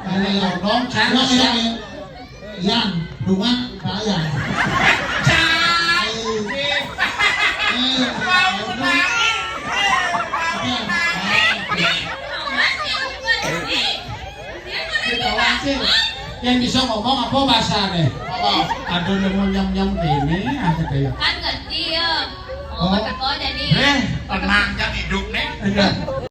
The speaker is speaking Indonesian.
dong, yan, bunga, kaya. Yang bisa ngomong apa bahasanya? Aduh nemu nyam-nyam ini ada kayak. Kan ngerti ya. Oh, kata kau jadi. tenang jangan hidup nih.